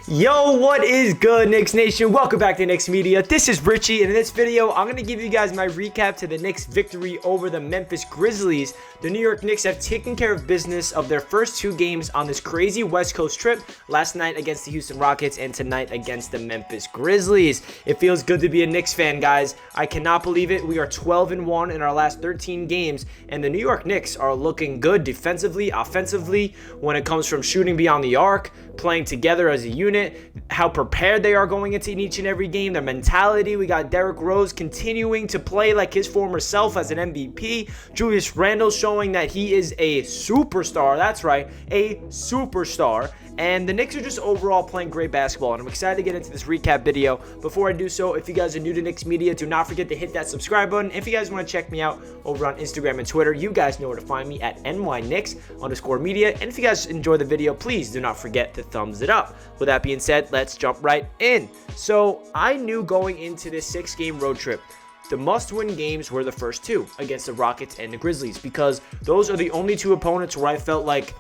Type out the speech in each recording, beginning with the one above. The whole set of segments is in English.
Yo, what is good, Knicks Nation? Welcome back to Knicks Media. This is Richie, and in this video, I'm going to give you guys my recap to the Knicks' victory over the Memphis Grizzlies. The New York Knicks have taken care of business of their first two games on this crazy West Coast trip, last night against the Houston Rockets and tonight against the Memphis Grizzlies. It feels good to be a Knicks fan, guys. I cannot believe it. We are 12-1 in our last 13 games, and the New York Knicks are looking good defensively, offensively, when it comes from shooting beyond the arc, playing together as a unit, how prepared they are going into each and every game, their mentality. We got Derrick Rose continuing to play like his former self as an MVP. Julius Randle showing that he is a superstar. That's right, a superstar. And the Knicks are just overall playing great basketball, and I'm excited to get into this recap video. Before I do so, if you guys are new to Knicks Media, do not forget to hit that subscribe button. If you guys want to check me out over on Instagram and Twitter, you guys know where to find me at nyknicks_media. And if you guys enjoy the video, please do not forget to thumbs it up. With that being said, let's jump right in. So I knew going into this 6-game road trip, the must-win games were the first two against the Rockets and the Grizzlies, because those are the only two opponents where I felt like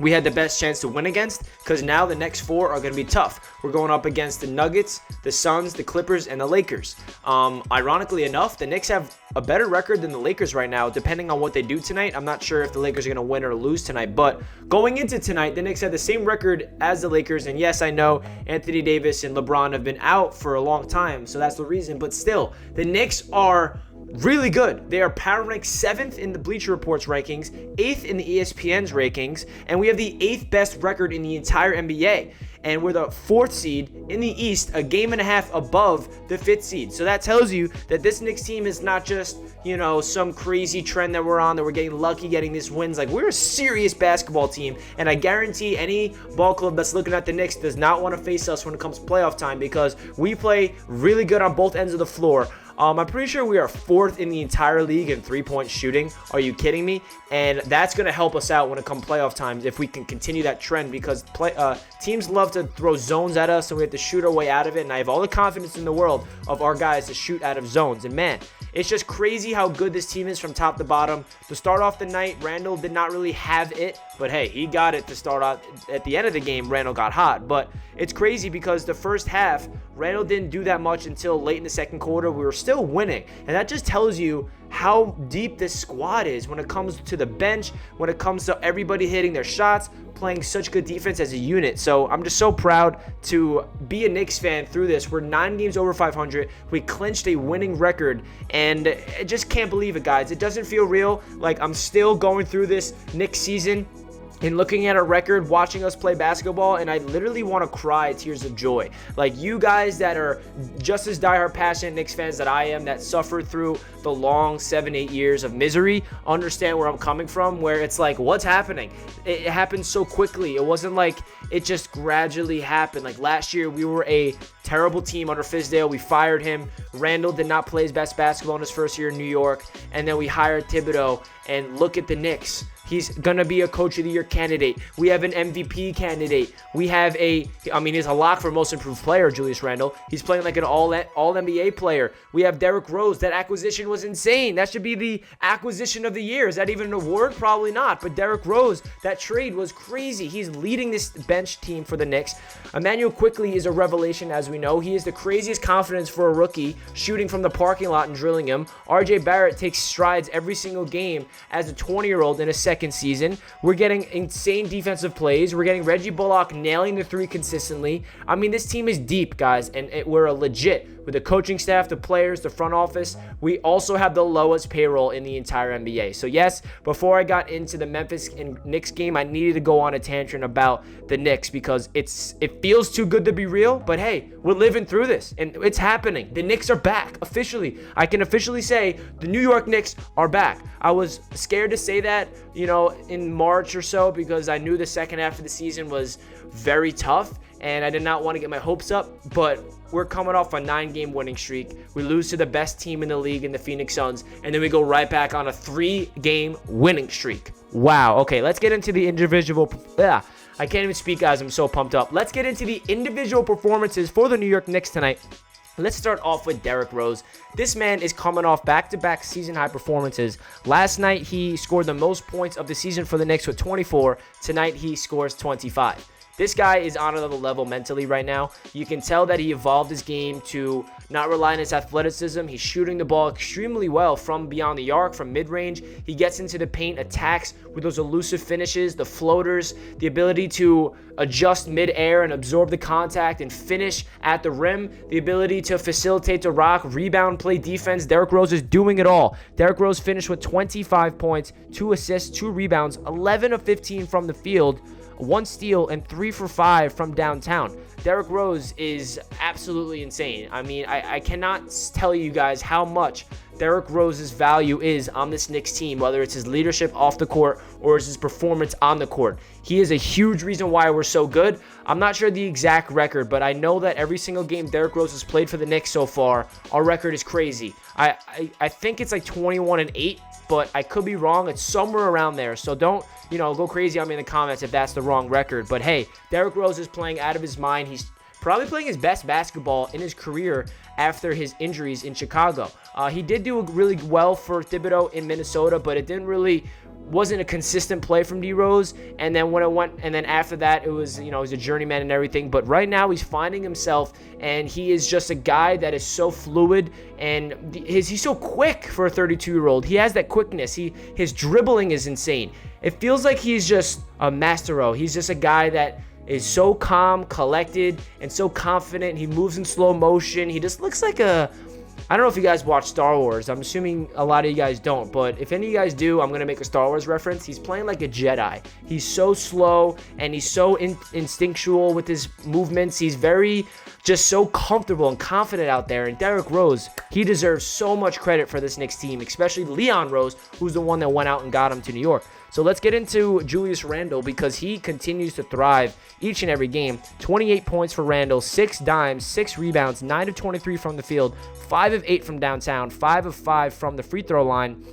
we had the best chance to win against, because now the next four are going to be tough. We're going up against the Nuggets, the Suns, the Clippers, and the Lakers. Ironically enough, the Knicks have a better record than the Lakers right now, depending on what they do tonight. I'm not sure if the Lakers are going to win or lose tonight, but going into tonight, the Knicks had the same record as the Lakers, and yes, I know Anthony Davis and LeBron have been out for a long time, so that's the reason, but still, the Knicks are really good. They are power ranked 7th in the Bleacher Report's rankings, 8th in the ESPN's rankings, and we have the 8th best record in the entire NBA. And we're the 4th seed in the East, a game and a half above the 5th seed. So that tells you that this Knicks team is not just, some crazy trend that we're on, that we're getting lucky getting these wins. Like, we're a serious basketball team, and I guarantee any ball club that's looking at the Knicks does not want to face us when it comes to playoff time, because we play really good on both ends of the floor. I'm pretty sure we are 4th in the entire league in three-point shooting. Are you kidding me? And that's going to help us out when it comes playoff times if we can continue that trend, because teams love to throw zones at us, and we have to shoot our way out of it. And I have all the confidence in the world of our guys to shoot out of zones. And man, it's just crazy how good this team is from top to bottom. To start off the night, Randle did not really have it, but hey, he got it to start off. At the end of the game, Randle got hot. But it's crazy because the first half, Randle didn't do that much until late in the second quarter. We were still winning, and that just tells you how deep this squad is when it comes to the bench, when it comes to everybody hitting their shots, playing such good defense as a unit. So I'm just so proud to be a Knicks fan through this. We're 9 games over 500. We clinched a winning record, and I just can't believe it, guys. It doesn't feel real. Like, I'm still going through this Knicks season and looking at our record, watching us play basketball, and I literally want to cry tears of joy. Like, you guys that are just as diehard passionate Knicks fans that I am, that suffered through the long 7-8 years of misery, understand where I'm coming from, where it's like, what's happening? It happened so quickly. It wasn't like it just gradually happened. Like, last year, we were a terrible team under Fizdale. We fired him. Randle did not play his best basketball in his first year in New York, and then we hired Thibodeau, and look at the Knicks. He's going to be a Coach of the Year candidate. We have an MVP candidate. We have he's a lock for most improved player, Julius Randle. He's playing like an all-NBA player. We have Derrick Rose. That acquisition was insane. That should be the acquisition of the year. Is that even an award? Probably not. But Derrick Rose, that trade was crazy. He's leading this bench team for the Knicks. Emmanuel Quickley is a revelation, as we know. He is the craziest confidence for a rookie, shooting from the parking lot and drilling him. RJ Barrett takes strides every single game as a 20-year-old in a second season. We're getting insane defensive plays. We're getting Reggie Bullock nailing the three consistently. I mean, this team is deep, guys, and we're a legit, with the coaching staff, the players, the front office. We also have the lowest payroll in the entire NBA. So yes, before I got into the Memphis and Knicks game, I needed to go on a tangent about the Knicks, because it feels too good to be real, but hey, we're living through this, and it's happening. The Knicks are back, officially. I can officially say the New York Knicks are back. I was scared to say that, in March or so, because I knew the second half of the season was very tough, and I did not want to get my hopes up, but we're coming off a 9-game winning streak. We lose to the best team in the league in the Phoenix Suns, and then we go right back on a 3-game winning streak. Wow. Okay, let's get into the individual. I can't even speak, guys. I'm so pumped up. Let's get into the individual performances for the New York Knicks tonight. Let's start off with Derrick Rose. This man is coming off back-to-back season-high performances. Last night, he scored the most points of the season for the Knicks with 24. Tonight, he scores 25. This guy is on another level mentally right now. You can tell that he evolved his game to not rely on his athleticism. He's shooting the ball extremely well from beyond the arc, from mid-range. He gets into the paint, attacks with those elusive finishes, the floaters, the ability to adjust mid-air and absorb the contact and finish at the rim, the ability to facilitate the rock, rebound, play defense. Derrick Rose is doing it all. Derrick Rose finished with 25 points, 2 assists, 2 rebounds, 11 of 15 from the field, 1 steal, and 3 for 5 from downtown. Derrick Rose is absolutely insane. I mean, I cannot tell you guys how much Derrick Rose's value is on this Knicks team, whether it's his leadership off the court or his performance on the court. He is a huge reason why we're so good. I'm not sure the exact record, but I know that every single game Derrick Rose has played for the Knicks so far, our record is crazy. I think it's like 21-8, but I could be wrong. It's somewhere around there. So don't, go crazy on me in the comments if that's the wrong record. But hey, Derrick Rose is playing out of his mind. He's probably playing his best basketball in his career after his injuries in Chicago. He did do really well for Thibodeau in Minnesota, but it wasn't a consistent play from D Rose. And then after that, it was, he's a journeyman and everything. But right now he's finding himself, and he is just a guy that is so fluid, and he's so quick for a 32-year-old. He has that quickness. His dribbling is insane. It feels like he's just a maestro. He's just a guy that is so calm, collected, and so confident. He moves in slow motion. He just looks like I don't know if you guys watch Star Wars. I'm assuming a lot of you guys don't, but if any of you guys do, I'm going to make a Star Wars reference. He's playing like a Jedi. He's so slow, and he's so instinctual with his movements. He's just so comfortable and confident out there. And Derrick Rose, he deserves so much credit for this Knicks team, especially Leon Rose, who's the one that went out and got him to New York. So let's get into Julius Randle, because he continues to thrive each and every game. 28 points for Randle, 6 dimes, 6 rebounds, 9 of 23 from the field, 5 of 8 from downtown, 5 of 5 from the free throw line.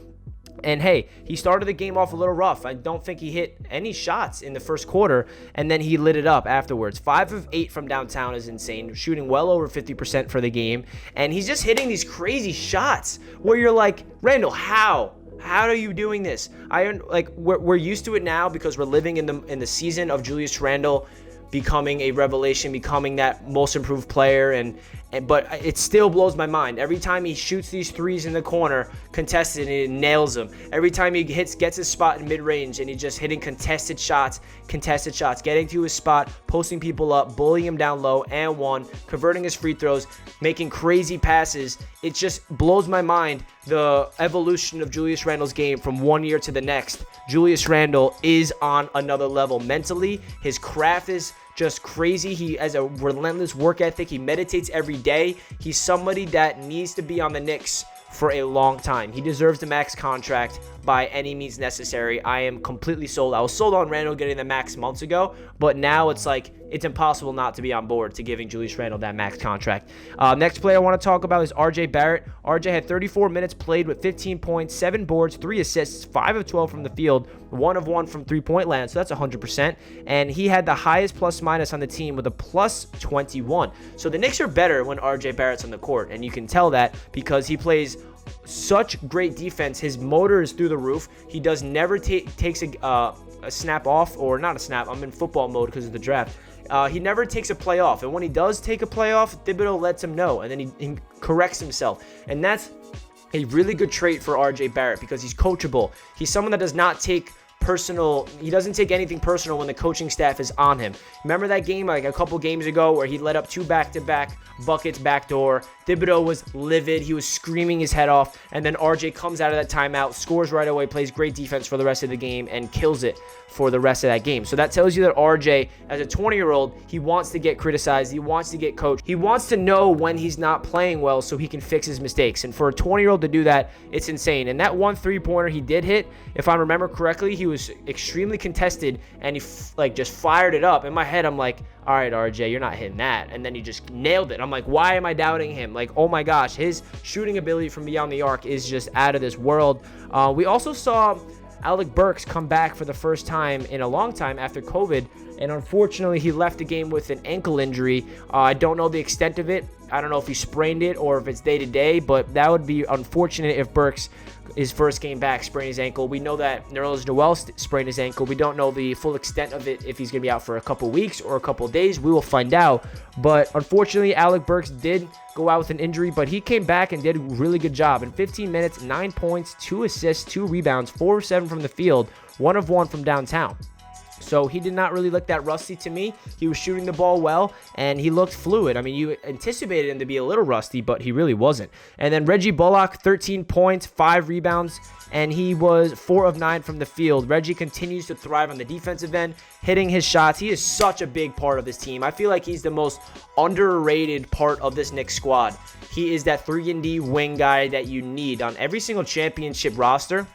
And hey, he started the game off a little rough. I don't think he hit any shots in the first quarter, and then he lit it up afterwards. 5 of 8 from downtown is insane, shooting well over 50% for the game. And he's just hitting these crazy shots where you're like, Randle, how? How are you doing this? We're used to it now because we're living in the season of Julius Randle becoming a revelation, becoming that most improved player, but it still blows my mind. Every time he shoots these threes in the corner, contested, and he nails them. Every time he gets his spot in mid-range, and he's just hitting contested shots, getting to his spot, posting people up, bullying him down low, and one, converting his free throws, making crazy passes. It just blows my mind, the evolution of Julius Randle's game from one year to the next. Julius Randle is on another level mentally. His craft is just crazy. He has a relentless work ethic. He meditates every day. He's somebody that needs to be on the Knicks for a long time. He deserves the max contract by any means necessary. I am completely sold. I was sold on Randle getting the max months ago, but now it's like it's impossible not to be on board to giving Julius Randle that max contract. Next player I want to talk about is RJ Barrett. RJ had 34 minutes played with 15 points, 7 boards, 3 assists, 5 of 12 from the field, 1 of 1 from three-point land, so that's 100%. And he had the highest plus-minus on the team with a plus 21. So the Knicks are better when RJ Barrett's on the court, and you can tell that because he plays such great defense. His motor is through the roof. He does never takes a snap off, or not a snap. I'm in football mode because of the draft. He never takes a play off, and when he does take a play off, Thibodeau lets him know, and then he corrects himself, and that's a really good trait for RJ Barrett because he's coachable. He's someone that does not take he doesn't take anything personal when the coaching staff is on him. Remember that game like a couple games ago where he let up 2 back-to-back buckets backdoor? Thibodeau was livid. He was screaming his head off, and then RJ comes out of that timeout, scores right away, plays great defense for the rest of the game, and kills it for the rest of that game. So that tells you that RJ, as a 20-year-old, he wants to get criticized. He wants to get coached. He wants to know when he's not playing well so he can fix his mistakes. And for a 20-year-old to do that, it's insane. And that one three-pointer he did hit, if I remember correctly, he was extremely contested, and he just fired it up. In my head, I'm like, all right, RJ, you're not hitting that. And then he just nailed it. I'm like, why am I doubting him? Like, oh my gosh, his shooting ability from beyond the arc is just out of this world. We also saw Alec Burks come back for the first time in a long time after COVID and unfortunately he left the game with an ankle injury. I don't know the extent of it. I don't know if he sprained it or if it's day-to-day, but that would be unfortunate if Burks, his first game back, sprained his ankle. We know that Nerlens Noel sprained his ankle. We don't know the full extent of it, if he's going to be out for a couple weeks or a couple days. We will find out. But unfortunately, Alec Burks did go out with an injury, but he came back and did a really good job. In 15 minutes, 9 points, 2 assists, 2 rebounds, 4 of 7 from the field, 1 of 1 from downtown. So he did not really look that rusty to me. He was shooting the ball well, and he looked fluid. I mean, you anticipated him to be a little rusty, but he really wasn't. And then Reggie Bullock, 13 points, 5 rebounds, and he was 4 of 9 from the field. Reggie continues to thrive on the defensive end, hitting his shots. He is such a big part of this team. I feel like he's the most underrated part of this Knicks squad. He is that 3-and-D wing guy that you need on every single championship roster.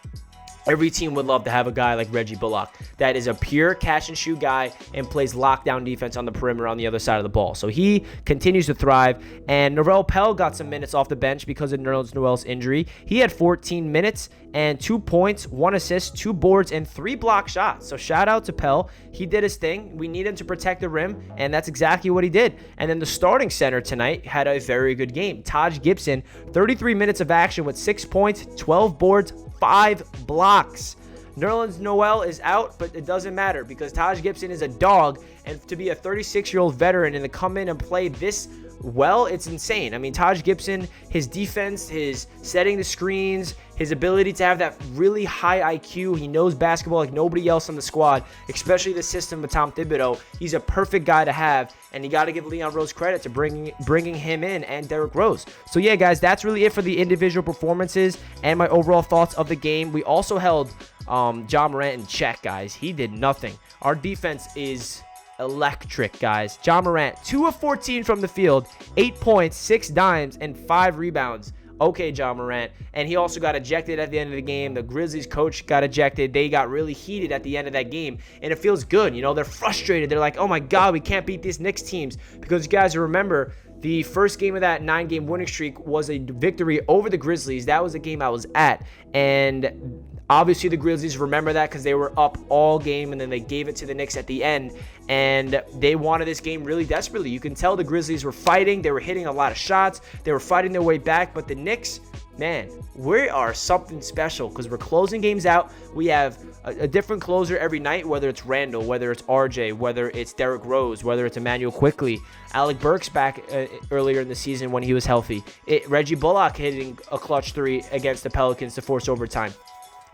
Every team would love to have a guy like Reggie Bullock that is a pure catch-and-shoot guy and plays lockdown defense on the perimeter on the other side of the ball. So he continues to thrive. And Norel Pelle got some minutes off the bench because of Nerlens Noel's injury. He had 14 minutes and 2 points, 1 assist, 2 boards, and 3 block shots. So shout out to Pelle. He did his thing. We need him to protect the rim, and that's exactly what he did. And then the starting center tonight had a very good game. Taj Gibson, 33 minutes of action with 6 points, 12 boards, 5 blocks. Nerlens Noel is out, but it doesn't matter because Taj Gibson is a dog, and to be a 36-year-old veteran and to come in and play this well, it's insane. I mean, Taj Gibson, his defense, his setting the screens, his ability to have that really high IQ. He knows basketball like nobody else on the squad, especially the system of Tom Thibodeau. He's a perfect guy to have, and you got to give Leon Rose credit to bringing him in, and Derrick Rose. So yeah, guys, that's really it for the individual performances and my overall thoughts of the game. We also held Ja Morant in check, guys. He did nothing. Our defense is electric, guys. Ja Morant, 2 of 14 from the field, 8 points, 6 dimes, and 5 rebounds. Okay, Ja Morant. And he also got ejected at the end of the game. The Grizzlies coach got ejected. They got really heated at the end of that game, and it feels good. You know, they're frustrated. They're like, oh my God, we can't beat these Knicks teams. Because you guys remember, the first game of that 9-game winning streak was a victory over the Grizzlies. That was the game I was at. And obviously, the Grizzlies remember that because they were up all game, and then they gave it to the Knicks at the end, and they wanted this game really desperately. You can tell the Grizzlies were fighting. They were hitting a lot of shots. They were fighting their way back, but the Knicks, man, we are something special because we're closing games out. We have a different closer every night, whether it's Randle, whether it's RJ, whether it's Derrick Rose, whether it's Emmanuel Quickly. Alec Burks back earlier in the season when he was healthy. Reggie Bullock hitting a clutch 3 against the Pelicans to force overtime.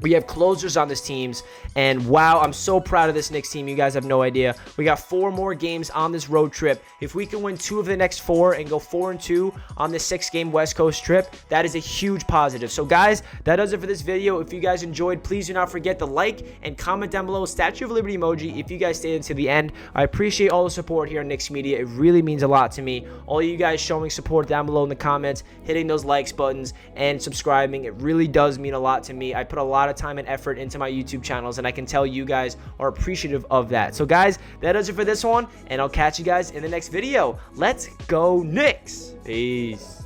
We have closers on this team, and wow, I'm so proud of this Knicks team. You guys have no idea. We got 4 more games on this road trip. If we can win 2 of the next 4 and go 4-2 on this 6-game West Coast trip, that is a huge positive. So guys, that does it for this video. If you guys enjoyed, please do not forget to like and comment down below Statue of Liberty emoji if you guys stayed until the end. I appreciate all the support here on Knicks Media. It really means a lot to me. All of you guys showing support down below in the comments, hitting those likes buttons, and subscribing. It really does mean a lot to me. I put a lot of time and effort into my YouTube channels, and I can tell you guys are appreciative of that. So guys, that does it for this one, and I'll catch you guys in the next video. Let's go Knicks. Peace.